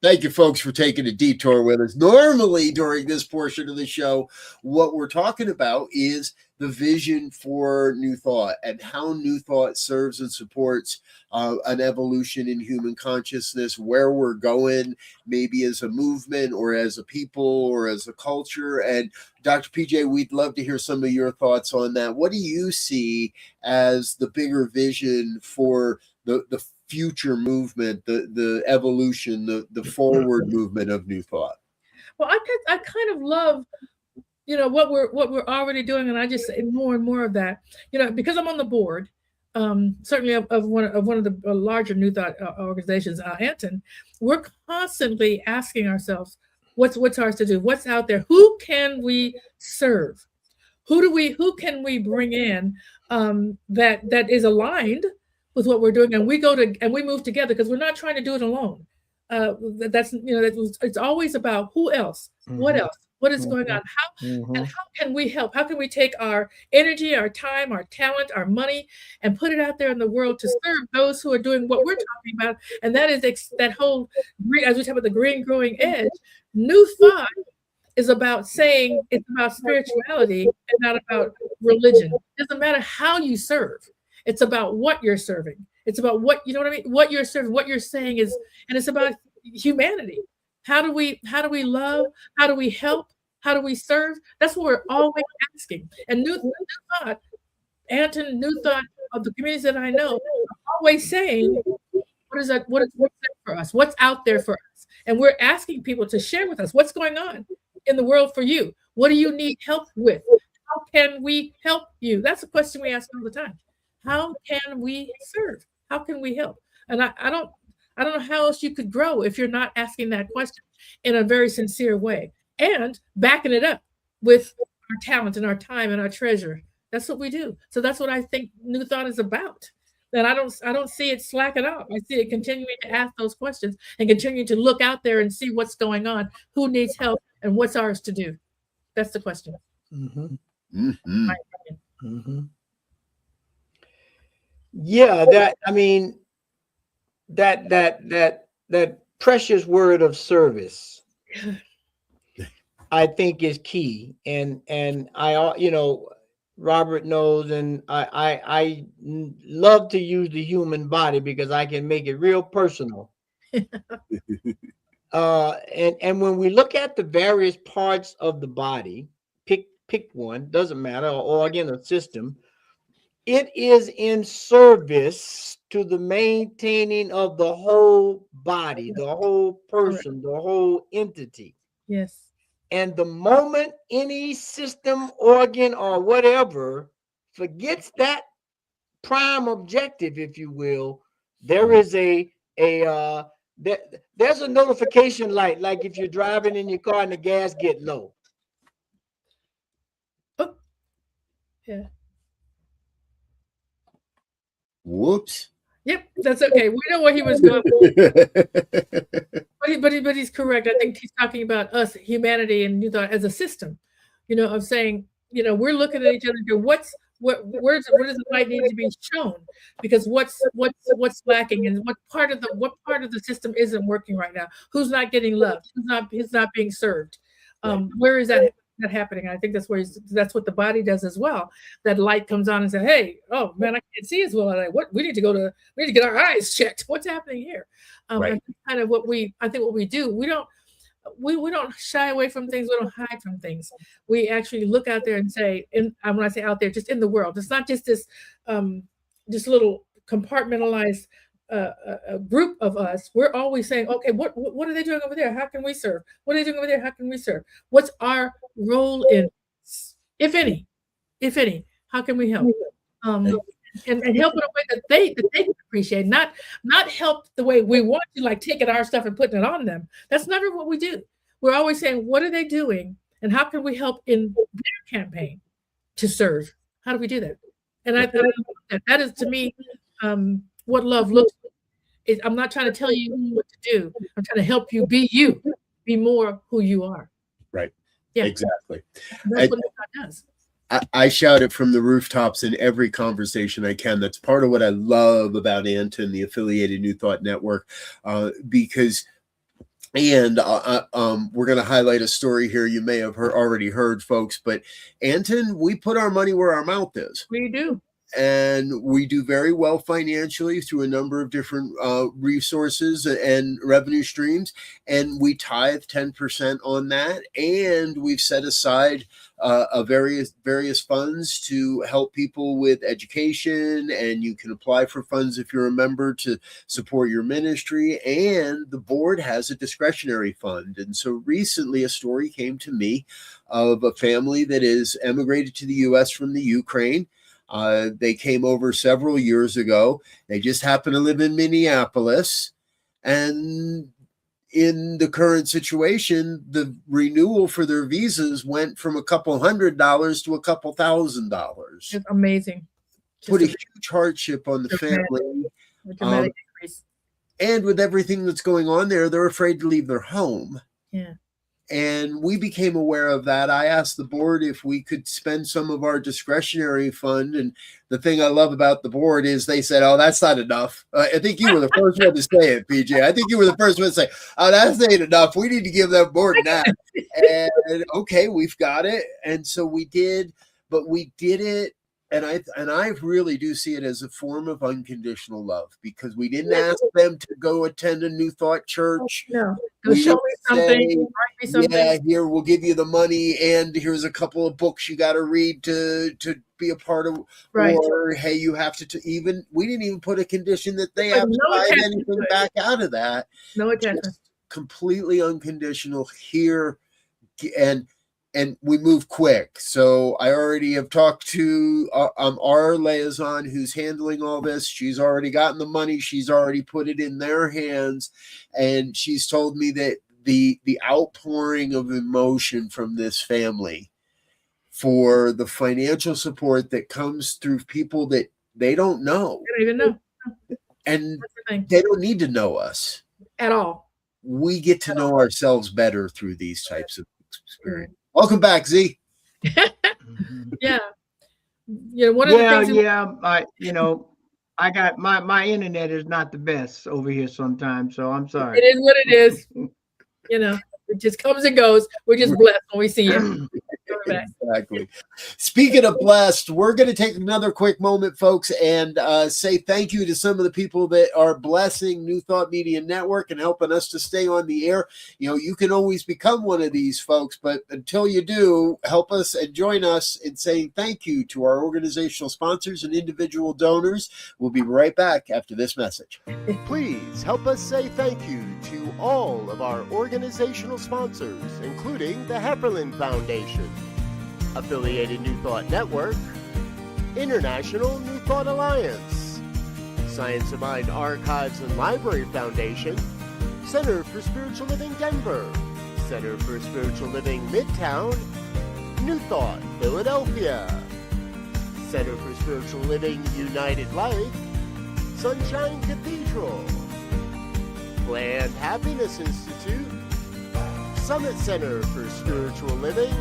Thank you, folks, for taking a detour with us. Normally, during this portion of the show, what we're talking about is the vision for New Thought and how New Thought serves and supports an evolution in human consciousness, where we're going, maybe as a movement or as a people or as a culture. And Dr. Pjae, we'd love to hear some of your thoughts on that. What do you see as the bigger vision for the future movement, the evolution, the forward movement of New Thought? Well, I kind of love, what we're already doing, and I just say more and more of that, because I'm on the board, certainly of one of the larger New Thought organizations, Anton. We're constantly asking ourselves, what's ours to do? What's out there? Who can we serve? Who can we bring in that is aligned with what we're doing, and we move together, because we're not trying to do it alone. It's always about who else, what else, what is going on, how can we help? How can we take our energy, our time, our talent, our money, and put it out there in the world to serve those who are doing what we're talking about? And that is that whole, as we talk about the green growing edge, New Thought is about saying it's about spirituality and not about religion. It doesn't matter how you serve. It's about what you're serving. It's about what what you're serving, what you're saying is, and it's about humanity. How do we love? How do we help? How do we serve? That's what we're always asking. And New Thought, Anton, New Thought of the communities that I know, are always saying, what is that? What's there for us? What's out there for us? And we're asking people to share with us what's going on in the world for you. What do you need help with? How can we help you? That's a question we ask all the time. How can we serve? How can we help? And I don't know how else you could grow if you're not asking that question in a very sincere way and backing it up with our talent and our time and our treasure. That's what we do. So that's what I think New Thought is about. And I don't see it slacking off. I see it continuing to ask those questions and continuing to look out there and see what's going on, who needs help, and what's ours to do. That's the question. My opinion. Yeah, that precious word of service, I think, is key. And I, Robert knows, and I love to use the human body because I can make it real personal. And when we look at the various parts of the body, pick one, doesn't matter, or again, a system. It is in service to the maintaining of the whole body, the whole person, the whole entity. Yes. And the moment any system, organ, or whatever forgets that prime objective, if you will, there is there's a notification light, like if you're driving in your car and the gas get low. Oh. Yeah. Whoops. Yep, that's okay. We know where he was going. But he's correct. I think he's talking about us, humanity, and New Thought as a system, of saying, we're looking at each other and go, where does the light need to be shown? Because what's lacking, and what part of the system isn't working right now? Who's not getting loved? Who's not being served? Where is that happening? And I think that's what the body does as well. That light comes on and says, "Hey, oh man, I can't see as well. We need to get our eyes checked. What's happening here?" Right. Kind of what we do. We don't shy away from things. We don't hide from things. We actually look out there and say, and when I say out there, just in the world, it's not just this, just little compartmentalized a group of us, we're always saying, okay, what are they doing over there? How can we serve? What are they doing over there? How can we serve? What's our role in this? If any, how can we help? And help in a way that they can appreciate, not help the way we want to, like taking our stuff and putting it on them. That's never what we do. We're always saying, what are they doing, and how can we help in their campaign to serve? How do we do that? And I think that is, to me, what love looks like. I'm not trying to tell you what to do. I'm trying to help you, be more who you are. Right. Yeah. Exactly. That's what God does. I shout it from the rooftops in every conversation I can. That's part of what I love about Anton, the affiliated New Thought Network, because, and we're going to highlight a story here you may have already heard, folks, but Anton, we put our money where our mouth is. We do. And we do very well financially through a number of different resources and revenue streams. And we tithe 10% on that. And we've set aside various funds to help people with education. And you can apply for funds if you're a member to support your ministry. And the board has a discretionary fund. And so recently a story came to me of a family that is emigrated to the U.S. from the Ukraine. They came over several years ago. They just happen to live in Minneapolis. And in the current situation, the renewal for their visas went from a couple $100 to a couple $1,000. It's amazing. Put a huge hardship on the family. Dramatic increase. And with everything that's going on there, they're afraid to leave their home. Yeah. And we became aware of that. I asked the board if we could spend some of our discretionary fund. And the thing I love about the board is they said, oh, that's not enough. I think you were the first one to say it, PJ. I think you were the first one to say, oh, that's ain't enough. We need to give them more than that. And okay, we've got it. And so we did, but we did it. And I really do see it as a form of unconditional love, because we didn't ask them to go attend a New Thought church. No, go show me something, write me something. Yeah, here, we'll give you the money, and here's a couple of books you got to read to be a part of. Right. Or hey, you have to even. We didn't even put a condition that they have to buy anything back out of that. No attachment. Just completely unconditional here, and we move quick. So I already have talked to our liaison who's handling all this. She's already gotten the money. She's already put it in their hands. And she's told me that the outpouring of emotion from this family for the financial support that comes through people that they don't know. They don't even know. And they don't need to know us. At all. We get to know ourselves better through these types of experiences. Welcome back, Z. Yeah. Yeah. One of the things I got my internet is not the best over here sometimes, so I'm sorry. It is what it is. It just comes and goes. We're just blessed when we see you. Exactly. Speaking of blessed, we're going to take another quick moment, folks, and say thank you to some of the people that are blessing New Thought Media Network and helping us to stay on the air. You can always become one of these folks, but until you do, help us and join us in saying thank you to our organizational sponsors and individual donors. We'll be right back after this message. Please help us say thank you to all of our organizational sponsors, including the Hefferland Foundation, Affiliated New Thought Network, International New Thought Alliance, Science of Mind Archives and Library Foundation, Center for Spiritual Living Denver, Center for Spiritual Living Midtown, New Thought Philadelphia, Center for Spiritual Living United Life, Sunshine Cathedral, Planned Happiness Institute, Summit Center for Spiritual Living,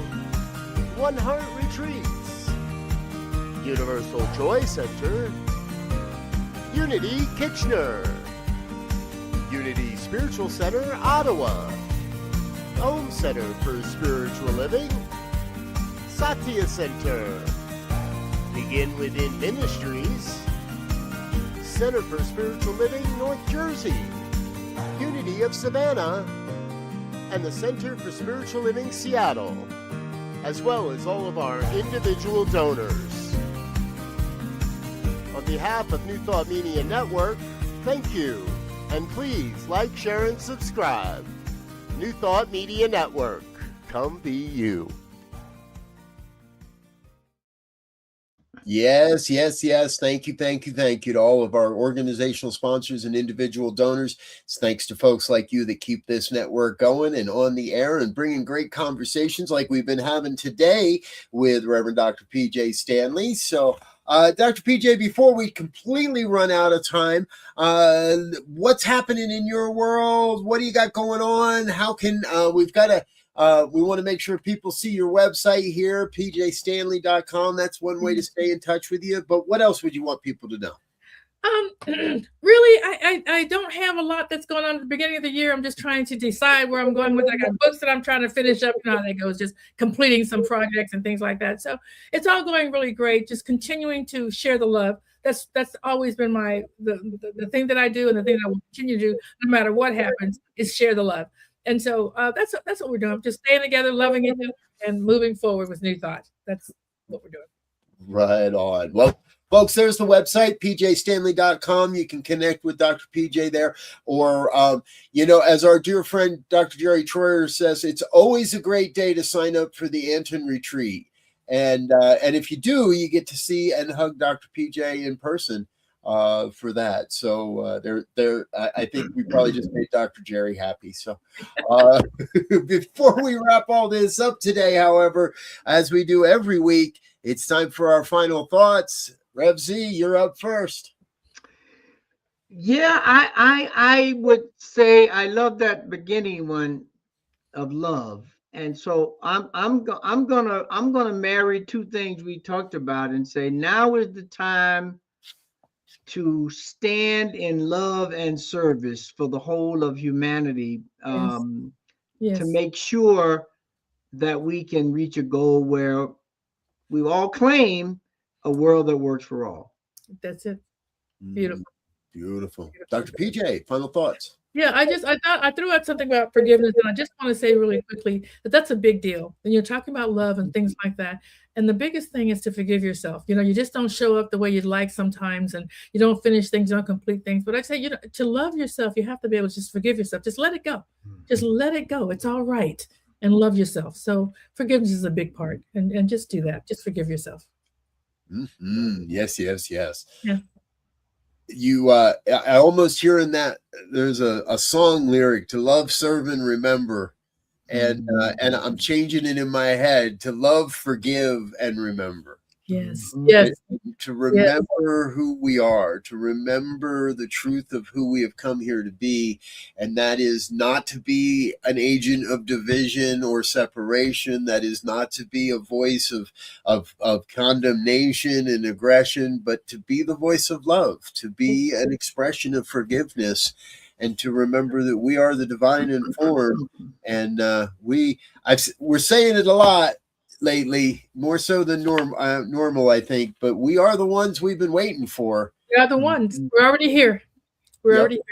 One Heart Retreats, Universal Joy Center, Unity Kitchener, Unity Spiritual Center Ottawa, Home Center for Spiritual Living, Satya Center, Begin Within Ministries, Center for Spiritual Living North Jersey, Unity of Savannah, and the Center for Spiritual Living Seattle, as well as all of our individual donors. On behalf of New Thought Media Network, Thank you. And please like, share, and subscribe. New Thought Media Network. Come be you. Yes, yes, yes. Thank you to all of our organizational sponsors and individual donors. It's thanks to folks like you that keep this network going and on the air and bringing great conversations like we've been having today with Reverend Dr. Pjae Stanley. So, Dr. Pjae, before we completely run out of time, what's happening in your world? What do you got going on? How can we want to make sure people see your website here, pjaestanley.com. That's one way to stay in touch with you. But what else would you want people to know? Really, I don't have a lot that's going on at the beginning of the year. I'm just trying to decide where I'm going with. I got books that I'm trying to finish up. You know how that goes, just completing some projects and things like that. So it's all going really great. Just continuing to share the love. That's always been the thing that I do, and the thing that I will continue to do no matter what happens is share the love. And so that's what we're doing. Just staying together, loving each other, and moving forward with New Thought. That's what we're doing. Right on. Well, folks, there's the website, pjaestanley.com. You can connect with Dr. Pjae there. Or, as our dear friend, Dr. Jerry Troyer says, it's always a great day to sign up for the Anton Retreat. And if you do, you get to see and hug Dr. Pjae in person for that. So I think we probably just made Dr. Jerry happy. So before we wrap all this up today, however, as we do every week, it's time for our final thoughts. Rev Z, you're up first. Yeah, I would say I love that beginning one of love. And so I'm gonna marry two things we talked about and say now is the time to stand in love and service for the whole of humanity, Yes. to make sure that we can reach a goal where we all claim a world that works for all. That's it. Beautiful. Beautiful. Dr. Pjae, final thoughts. Yeah, I threw out something about forgiveness, and I just want to say really quickly that that's a big deal. And you're talking about love and things like that. And the biggest thing is to forgive yourself. You just don't show up the way you'd like sometimes, and you don't finish things, you don't complete things. But I say, to love yourself, you have to be able to just forgive yourself. Just let it go. Just let it go. It's all right. And love yourself. So forgiveness is a big part. And just do that. Just forgive yourself. Mm-hmm. Yes. Yeah. You I almost hear in that there's a song lyric, to love, serve, and remember, and I'm changing it in my head to love, forgive, and remember. Yes. To remember who we are, to remember the truth of who we have come here to be, and that is not to be an agent of division or separation. That is not to be a voice of condemnation and aggression, but to be the voice of love, to be an expression of forgiveness, and to remember that we are the divine in form. And we're saying it a lot lately, more so than normal, I think, but we are the ones we've been waiting for. We are the ones. We're already here. Already here.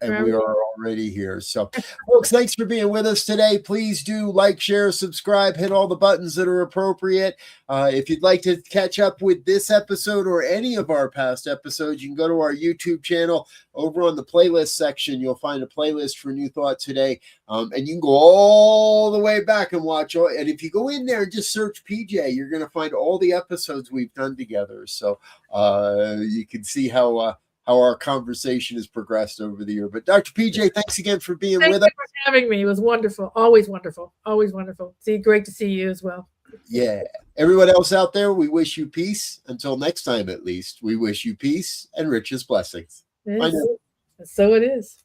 And we are already here. So, folks, thanks for being with us today. Please do like, share, subscribe, hit all the buttons that are appropriate. If you'd like to catch up with this episode or any of our past episodes, you can go to our YouTube channel. Over on the playlist section, you'll find a playlist for New Thought Today. And you can go all the way back and watch. And if you go in there and just search Pjae, you're going to find all the episodes we've done together. So you can see how our conversation has progressed over the year. But Dr. Pjae, thanks again for being with us. Thank you for having me. It was wonderful. Always wonderful. Always wonderful. Great to see you as well. Yeah. Everyone else out there, we wish you peace. Until next time, at least, we wish you peace and richest blessings. Yes. So it is.